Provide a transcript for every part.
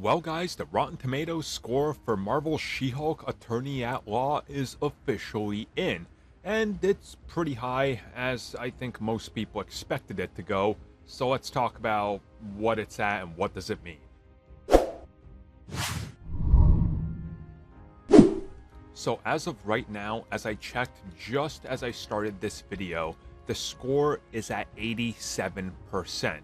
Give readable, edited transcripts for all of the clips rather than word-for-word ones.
Well guys, the Rotten Tomatoes score for Marvel's She-Hulk Attorney at Law is officially in. And it's pretty high, as I think most people expected it to go. So let's talk about what it's at and what does it mean. So as of right now, as I checked just as I started this video, the score is at 87%.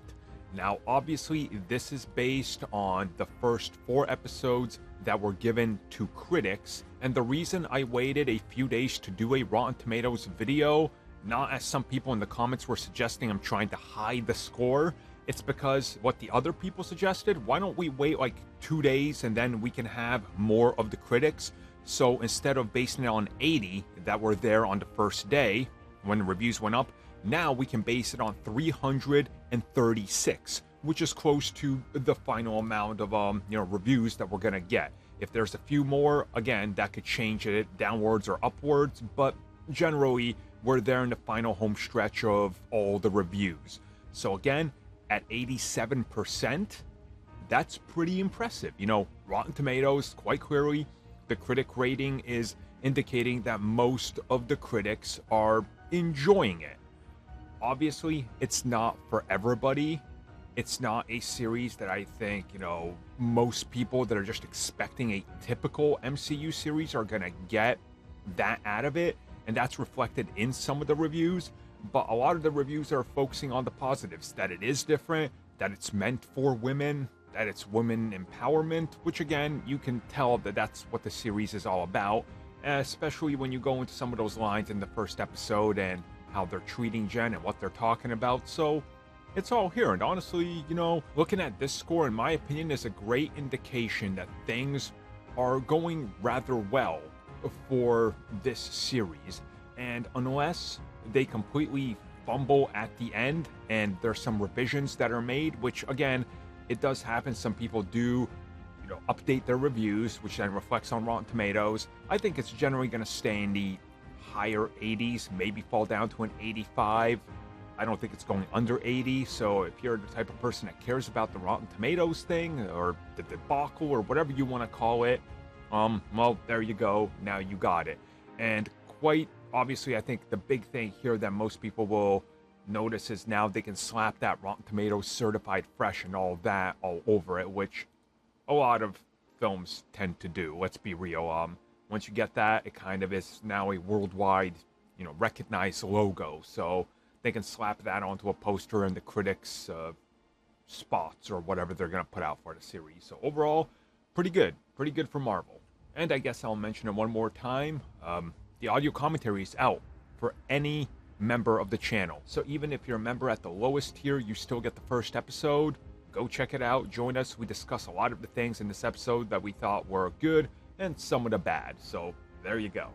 Now, obviously, this is based on the first 4 episodes that were given to critics, and the reason I waited a few days to do a Rotten Tomatoes video, not as some people in the comments were suggesting I'm trying to hide the score, it's because what the other people suggested, why don't we wait like 2 days and then we can have more of the critics? So instead of basing it on 80 that were there on the first day when the reviews went up, now we can base it on 336, which is close to the final amount of reviews that we're gonna get. If there's a few more, again, that could change it downwards or upwards, but generally we're there in the final home stretch of all the reviews. So again, at 87%, that's pretty impressive. You know, Rotten Tomatoes, quite clearly, the critic rating is indicating that most of the critics are enjoying it. Obviously, it's not for everybody. It's not a series that I think, most people that are just expecting a typical MCU series are going to get that out of it. And that's reflected in some of the reviews. But a lot of the reviews are focusing on the positives, that it is different, that it's meant for women, that it's women empowerment, which again, you can tell that that's what the series is all about, especially when you go into some of those lines in the first episode and how they're treating Jen and what they're talking about. So it's all here. And honestly, looking at this score, in my opinion, is a great indication that things are going rather well for this series. And unless they completely fumble at the end and there's some revisions that are made, which again, it does happen. Some people do, update their reviews, which then reflects on Rotten Tomatoes. I think it's generally going to stay in the higher 80s, maybe fall down to an 85. I don't think it's going under 80. So if you're the type of person that cares about the Rotten Tomatoes thing or the debacle or whatever you want to call it, well, there you go. Now you got it. And quite obviously, I think the big thing here that most people will notice is now they can slap that Rotten Tomatoes certified fresh and all that all over it, which a lot of films tend to do. Let's be real. Once you get that, it kind of is now a worldwide, recognized logo. So they can slap that onto a poster in the critics' spots or whatever they're going to put out for the series. So overall, pretty good for Marvel. And I guess I'll mention it one more time. The audio commentary is out for any member of the channel. So even if you're a member at the lowest tier, you still get the first episode. Go check it out. Join us. We discuss a lot of the things in this episode that we thought were good and some of the bad. So there you go.